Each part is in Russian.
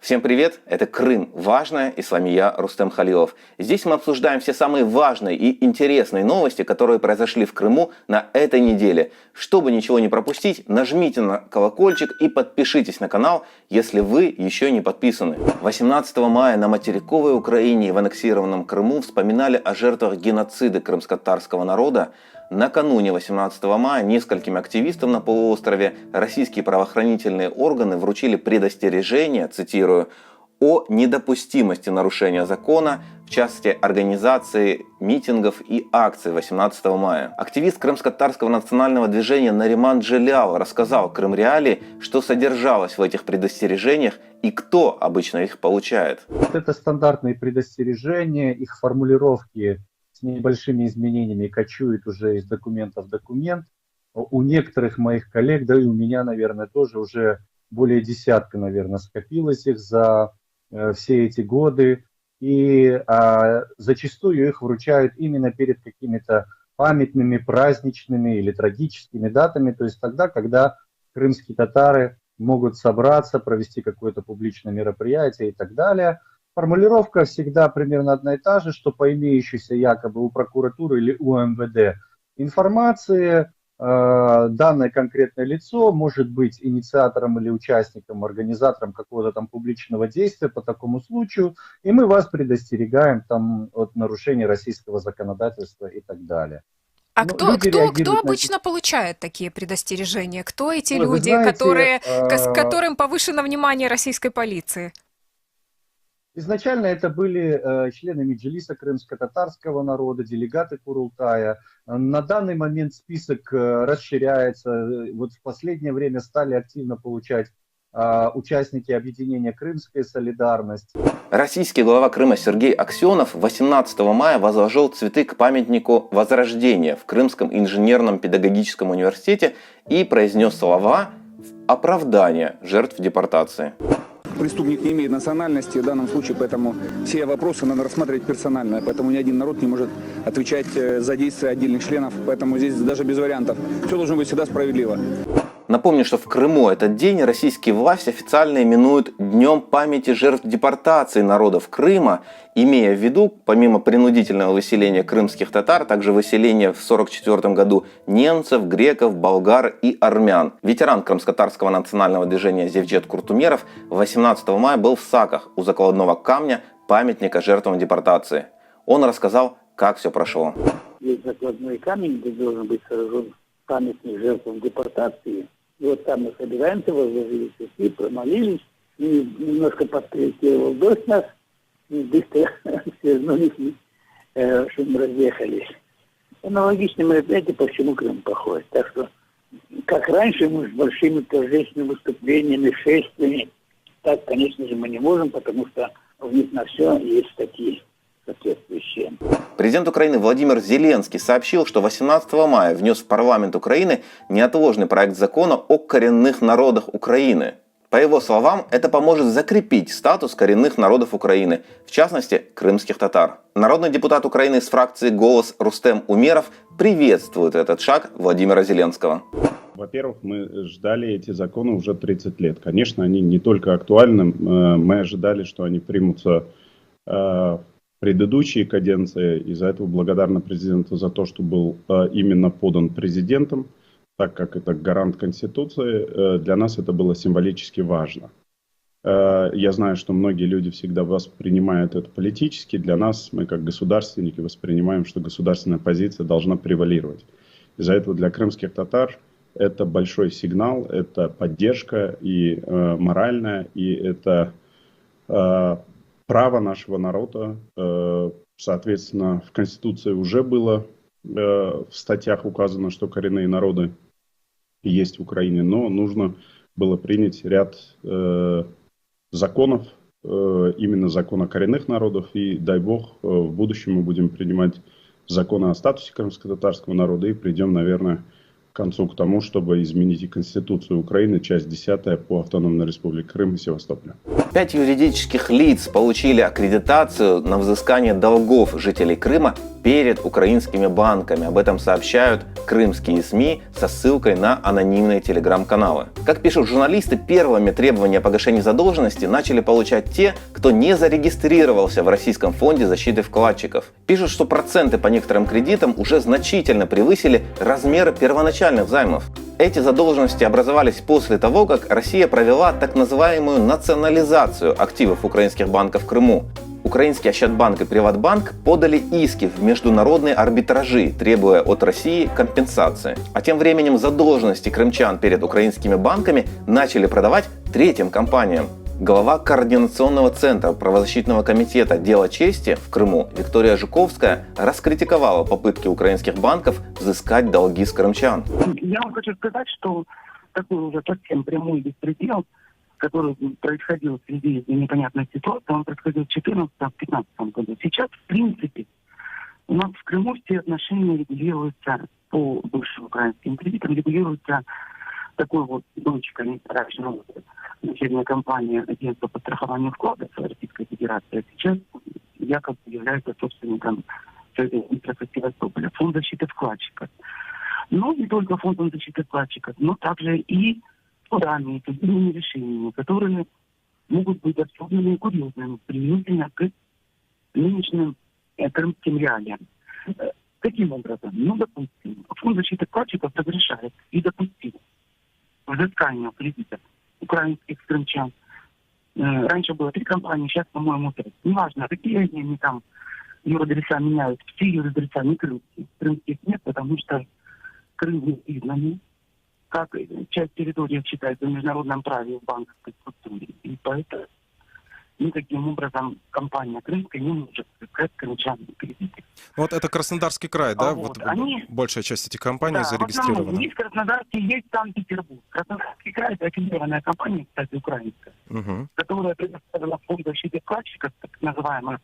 Всем привет, это Крым Важное, и с вами я, Рустем Халилов. Здесь мы обсуждаем все самые важные и интересные новости, которые произошли в Крыму на этой неделе. Чтобы ничего не пропустить, нажмите на колокольчик и подпишитесь на канал, если вы еще не подписаны. 18 мая на материковой Украине и в аннексированном Крыму вспоминали о жертвах геноцида крымско-татарского народа. Накануне 18 мая нескольким активистам на полуострове российские правоохранительные органы вручили предостережение, цитирую, о недопустимости нарушения закона, в частности организации митингов и акций 18 мая. Активист крымско-татарского национального движения Нариман Джелял рассказал Крым-Реалии, что содержалось в этих предостережениях и кто обычно их получает. Это стандартные предостережения, их формулировки с небольшими изменениями кочуют уже из документа в документ. У некоторых моих коллег, да и у меня, наверное, тоже уже более десятка, наверное, скопилось их за все эти годы. И зачастую их вручают именно перед какими-то памятными, праздничными или трагическими датами, то есть тогда, когда крымские татары могут собраться, провести какое-то публичное мероприятие и так далее. Формулировка всегда примерно одна и та же, что по имеющейся якобы у прокуратуры или у МВД информации данное конкретное лицо может быть инициатором или участником, организатором какого-то там публичного действия по такому случаю, и мы вас предостерегаем там от нарушения российского законодательства и так далее. А кто обычно получает такие предостережения? Кто эти люди, знаете, которым повышено внимание российской полиции? Изначально это были члены Меджлиса крымско-татарского народа, делегаты Курултая. На данный момент список расширяется. Вот в последнее время стали активно получать участники объединения «Крымская солидарность». Российский глава Крыма Сергей Аксенов 18 мая возложил цветы к памятнику Возрождения в Крымском инженерном педагогическом университете и произнес слова в оправдание жертв депортации. Преступник не имеет национальности в данном случае, поэтому все вопросы надо рассматривать персонально. Поэтому ни один народ не может отвечать за действия отдельных членов. Поэтому здесь даже без вариантов. Все должно быть всегда справедливо. Напомню, что в Крыму этот день российские власти официально именуют Днем памяти жертв депортации народов Крыма, имея в виду, помимо принудительного выселения крымских татар, также выселение в 1944 году немцев, греков, болгар и армян. Ветеран крымско-татарского национального движения Зевджет Куртумеров 18 мая был в Саках у закладного камня памятника жертвам депортации. Он рассказал, как все прошло. Есть закладной камень, где должен быть сооружен памятник жертвам депортации. И вот там мы собираемся, возложили цветы, промолились, и немножко подкорректировал дождь нас, и быстро все вернулись, чтобы мы разъехались. Аналогичное мероприятие по всему Крыму проходит. Так что, как раньше, мы с большими торжественными выступлениями, шествиями, так, конечно же, мы не можем, потому что у них на все есть статьи соответствующие. Президент Украины Владимир Зеленский сообщил, что 18 мая внес в парламент Украины неотложный проект закона о коренных народах Украины. По его словам, это поможет закрепить статус коренных народов Украины, в частности, крымских татар. Народный депутат Украины из фракции «Голос» Рустем Умеров приветствует этот шаг Владимира Зеленского. Во-первых, мы ждали эти законы уже 30 лет. Конечно, они не только актуальны, мы ожидали, что они примутся предыдущие каденции, и за этого благодарна президенту за то, что был именно подан президентом, так как это гарант Конституции. Для нас это было символически важно. Я знаю, что многие люди всегда воспринимают это политически. Для нас, мы как государственники воспринимаем, что государственная позиция должна превалировать. Из-за этого для крымских татар это большой сигнал, это поддержка и моральная, и это право нашего народа. Соответственно, в Конституции уже было в статьях указано, что коренные народы есть в Украине, но нужно было принять ряд законов, именно закон о коренных народах, и дай бог в будущем мы будем принимать законы о статусе крымско-татарского народа и придем, наверное, к концу к тому, чтобы изменить и Конституцию Украины, часть 10 по Автономной Республике Крым и Севастополя. 5 юридических лиц получили аккредитацию на взыскание долгов жителей Крыма перед украинскими банками. Об этом сообщают крымские СМИ со ссылкой на анонимные телеграм-каналы. Как пишут журналисты, первыми требования о погашении задолженности начали получать те, кто не зарегистрировался в Российском фонде защиты вкладчиков. Пишут, что проценты по некоторым кредитам уже значительно превысили размер первоначальных займов. Эти задолженности образовались после того, как Россия провела так называемую национализацию активов украинских банков в Крыму. Украинский Ощадбанк и Приватбанк подали иски в международные арбитражи, требуя от России компенсации. А тем временем задолженности крымчан перед украинскими банками начали продавать третьим компаниям. Глава Координационного центра правозащитного комитета «Дело чести» в Крыму Виктория Жуковская раскритиковала попытки украинских банков взыскать долги с крымчан. Я вам хочу сказать, что такой уже совсем прямой беспредел, который происходил в связи с непонятной ситуацией, он происходил в 2014-2015 году. Сейчас, в принципе, у нас в Крыму все отношения регулируются по бывшим украинским кредитам, регулируются такой вот дочкой дочерняя компания агентства по страхованию вкладов Российской Федерации, сейчас якобы является собственником Севастополя, фонд защиты вкладчиков. Но не только фондом защиты вкладчиков, но также и судами, и судебными решениями, которые могут быть абсурдными и курьезными применительно к нынешним крымским реалиям. Каким образом? Ну, допустим, фонд защиты вкладчиков разрешает и допустить взыскание кредитов украинских крымчан. Раньше было 3 компании, сейчас, по-моему, 5. Неважно, какие они там юридреса меняют, все юридреса не крымские. Крымских нет, потому что Крым не признан как часть территории считается в международном праве в банковской структуре. И поэтому никаким образом компания крымская не может взыскать крымчан кредиты. Вот это Краснодарский край, да? Вот они, большая часть этих компаний да, зарегистрирована. В основном есть Краснодарский, есть Санкт-Петербург. Краснодарский край — это аффилированная компания, кстати, украинская, которая предоставила фонд защиты вкладчиков, так называемый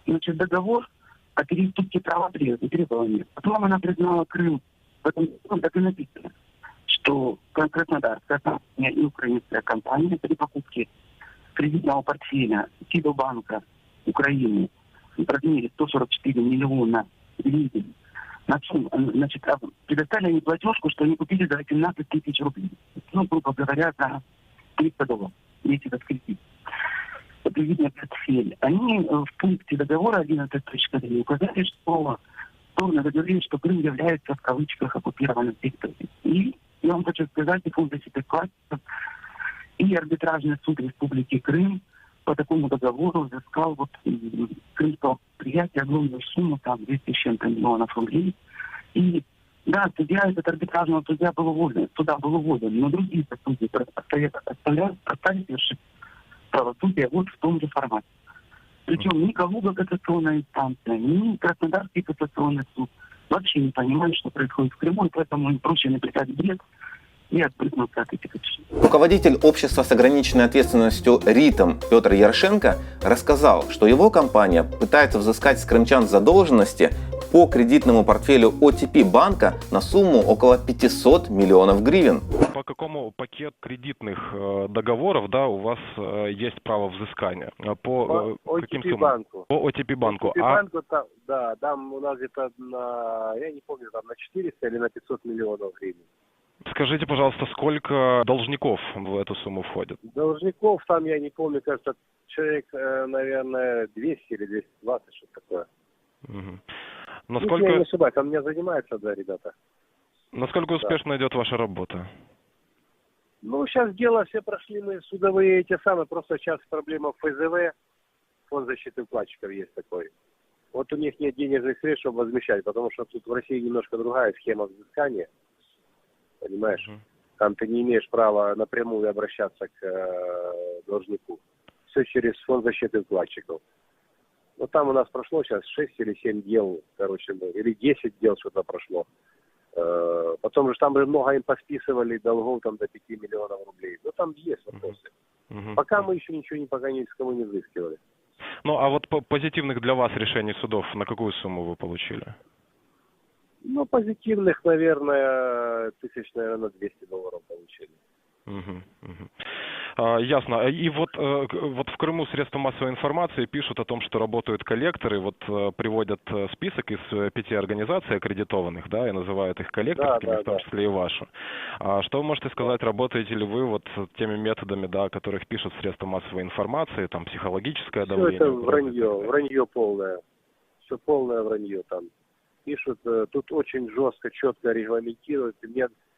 значит, договор о переступке права требования. Потом она признала Крым. В этом так и написано, что краснодарская компания и украинская компания при покупке кредитного портфеля Кидобанка Украины в размере 144 миллиона гривен, значит, предоставили они платежку, что они купили за 18 тысяч рублей. Ну, грубо говоря, за $300, если это кредит. Кредитный портфель. Они в пункте договора 11.3 указали, что стороны договорились, что Крым является в кавычках оккупированным территорией. И я вам хочу сказать, и фонд защиты вкладчиков, и арбитражный суд Республики Крым по такому договору взыскал вот крымского предприятия огромную сумму, там 200 с чем-то миллионов рублей. И да, этот арбитражного судья был уволен, но другие судьи остались вершить правосудие вот в том же формате. Причем ни Калуга кассационная инстанция, ни Краснодарский кассационный суд вообще не понимают, что происходит в Крыму, и поэтому им проще написать бред и отпрыгнуться от этих решений. Руководитель общества с ограниченной ответственностью РИТом Петр Ярошенко рассказал, что его компания пытается взыскать с крымчан задолженности по кредитному портфелю OTP банка на сумму около 500 миллионов гривен. По какому пакету кредитных договоров, да, у вас есть право взыскания? По каким суммам? Банку. По OTP банку. OTP банку, да, там у нас где-то на, я не помню, там на 400 или на 500 миллионов гривен. Скажите, пожалуйста, сколько должников в эту сумму входит? Должников там, я не помню, кажется, человек, наверное, 200 или 220, что-то такое. Угу. Насколько... Я не ошибаюсь, там меня занимаются, да, ребята. Насколько успешно идет ваша работа? Ну, сейчас дело все прошли, мы судовые эти самые, просто сейчас проблема в ФЗВ, фонд защиты вкладчиков есть такой. Вот у них нет денежных средств, чтобы возмещать, потому что тут в России немножко другая схема взыскания. Понимаешь? Там ты не имеешь права напрямую обращаться к должнику. Все через фонд защиты вкладчиков. Вот там у нас прошло сейчас 6 или 7 дел, короче, или 10 дел что-то прошло. Потом же там много им посписывали долгов там до 5 миллионов рублей. Ну там есть вопросы. Пока мы еще ничего пока ни с кого не взыскивали. Ну а вот позитивных для вас решений судов на какую сумму вы получили? Ну, позитивных, наверное, $200 $200 получили. Ясно. И вот в Крыму средства массовой информации пишут о том, что работают коллекторы, вот приводят список из 5 организаций аккредитованных, да, и называют их коллекторскими, в том числе и вашу. Что вы можете сказать, работаете ли вы вот теми методами, да, о которых пишут средства массовой информации, там психологическое давление? Все это вранье полное. Все полное вранье там. Пишут, тут очень жестко, четко регламентируют.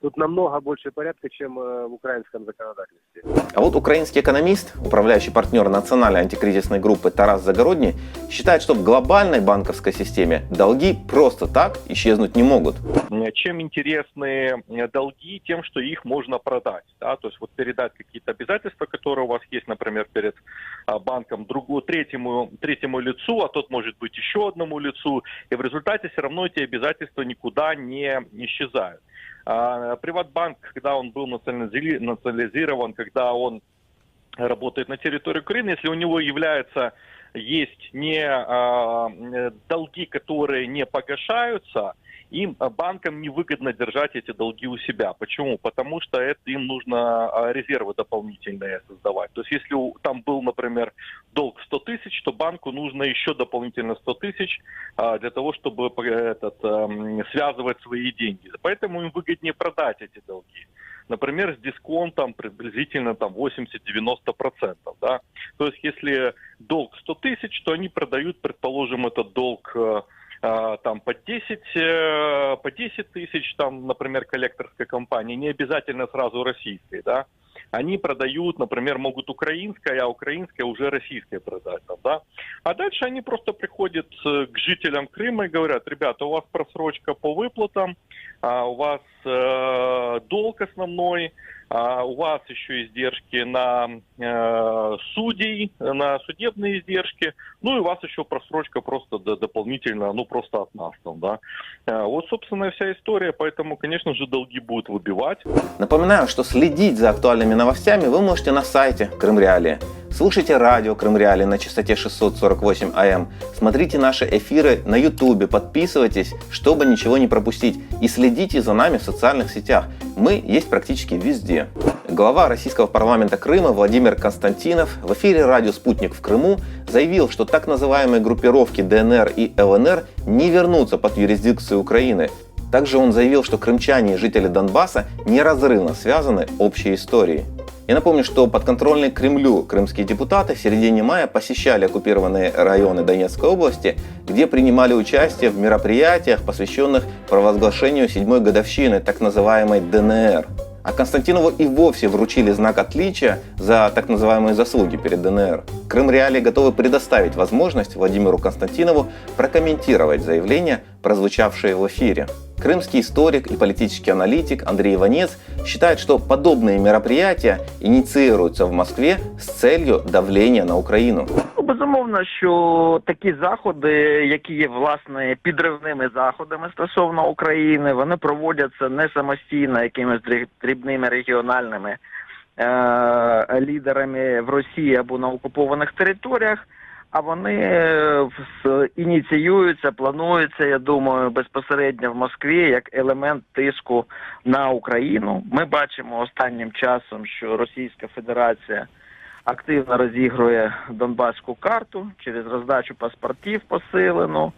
Тут намного больше порядка, чем в украинском законодательстве. А вот украинский экономист, управляющий партнер национальной антикризисной группы Тарас Загородний, считает, что в глобальной банковской системе долги просто так исчезнуть не могут. Чем интересны долги? Тем, что их можно продать. Да? То есть вот передать какие-то обязательства, которые у вас есть, например, перед банком, третьему лицу, а тот может быть еще одному лицу, и в результате все равно эти обязательства никуда не исчезают. Приватбанк, когда он был национализирован, когда он работает на территории Украины, если у него есть не долги, которые не погашаются, им, банкам, невыгодно держать эти долги у себя. Почему? Потому что им нужно резервы дополнительные создавать. То есть если там был, например, долг 100 тысяч, то банку нужно еще дополнительно 100 тысяч для того, чтобы связывать свои деньги. Поэтому им выгоднее продать эти долги. Например, с дисконтом приблизительно 80-90%. Да? То есть если долг 100 тысяч, то они продают, предположим, этот долг по 10 тысяч, например, коллекторской компании, не обязательно сразу российской, да, они продают, например, могут украинская, а украинская уже российская продать, да, а дальше они просто приходят к жителям Крыма и говорят: ребята, у вас просрочка по выплатам, у вас долг основной, у вас еще издержки на судей, на судебные издержки, ну и у вас еще просрочка просто дополнительно, просто от нас там, да. Вот, собственно, и вся история, поэтому, конечно же, долги будут выбивать. Напоминаю, что следить за актуальными новостями вы можете на сайте Крым Реалии. Слушайте радио Крым Реалии на частоте 648 АМ, смотрите наши эфиры на Ютубе, подписывайтесь, чтобы ничего не пропустить, и следите за нами в социальных сетях. Мы есть практически везде. Глава российского парламента Крыма Владимир Константинов в эфире радио «Спутник» в Крыму заявил, что так называемые группировки ДНР и ЛНР не вернутся под юрисдикцию Украины. Также он заявил, что крымчане и жители Донбасса неразрывно связаны общей историей. Я напомню, что подконтрольные Кремлю крымские депутаты в середине мая посещали оккупированные районы Донецкой области, где принимали участие в мероприятиях, посвященных провозглашению 7-й годовщины так называемой ДНР. А Константинову и вовсе вручили знак отличия за так называемые заслуги перед ДНР. Крым Реалии готовы предоставить возможность Владимиру Константинову прокомментировать заявления, прозвучавшие в эфире. Крымский историк и политический аналитик Андрей Иванец считает, что подобные мероприятия инициируются в Москве з целью давлення на Україну. Безумовно, що такі заходи, які є, власне, підривними заходами стосовно України, вони проводяться не самостійно якимись дрібними регіональними лідерами в Росії або на окупованих територіях, а вони ініціюються, плануються, я думаю, безпосередньо в Москві як елемент тиску на Україну. Ми бачимо останнім часом, що Російська Федерація активно розігрує Донбаську карту через роздачу паспортів посилену,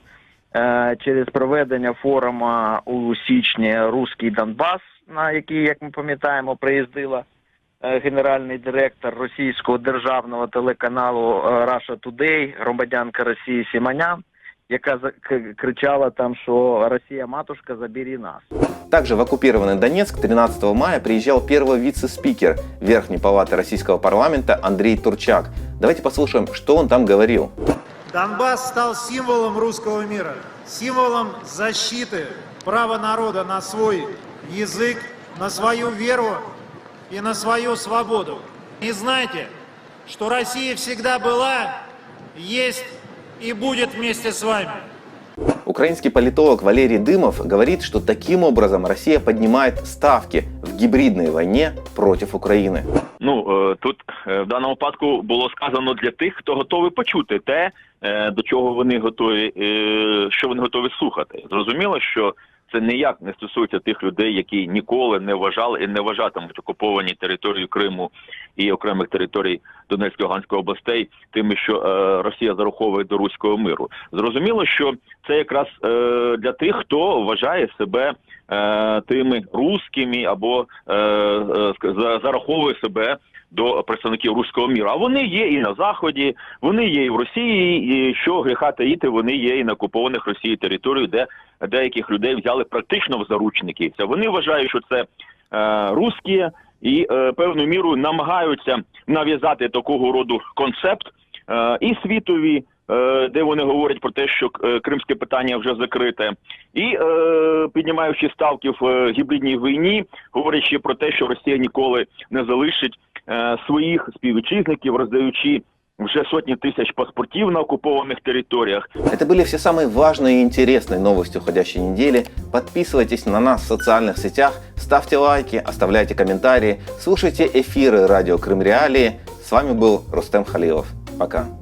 через проведення форуму у січні «Руський Донбас», на який, як ми пам'ятаємо, приїздила генеральний директор російського державного телеканалу Russia Today, громадянка Росії Симонян, яка кричала там, что «Россия, матушка, забери нас». Также в оккупированный Донецк 13 мая приезжал первый вице-спикер Верхней палаты российского парламента Андрей Турчак. Давайте послушаем, что он там говорил. Донбасс стал символом русского мира, символом защиты права народа на свой язык, на свою веру и на свою свободу. И знайте, что Россия всегда была, есть и будет вместе с вами. Украинский политолог Валерий Дымов говорит, что таким образом Россия поднимает ставки в гибридной войне против України. Тут в даному випадку було сказано для тих, хто готовий почути те, до чого вони готові, що вони готові слухати. Зрозуміло, що це ніяк не стосується тих людей, які ніколи не вважали і не вважатимуть окуповані території Криму і окремих територій Донецької, Луганської областей тими, що Росія зараховує до руського миру. Зрозуміло, що це якраз для тих, хто вважає себе тими русскими або зараховує себе до представників руського міру. А вони є і на Заході, вони є і в Росії, і що гріха таїти, вони є і на окупованих Росією територіях, де деяких людей взяли практично в заручники. Вони вважають, що це русські і певною мірою намагаються нав'язати такого роду концепт і світові, де вони говорять про те, що кримське питання вже закрите, і піднімаючи ставки в гібридній війні, говорячи про те, що Росія ніколи не залишить своїх співвітчизників, роздаючи уже сотни тысяч паспортов на оккупованных территориях. Это были все самые важные и интересные новости уходящей недели. Подписывайтесь на нас в социальных сетях, ставьте лайки, оставляйте комментарии, слушайте эфиры радио Крым Реалии. С вами был Рустем Халилов. Пока.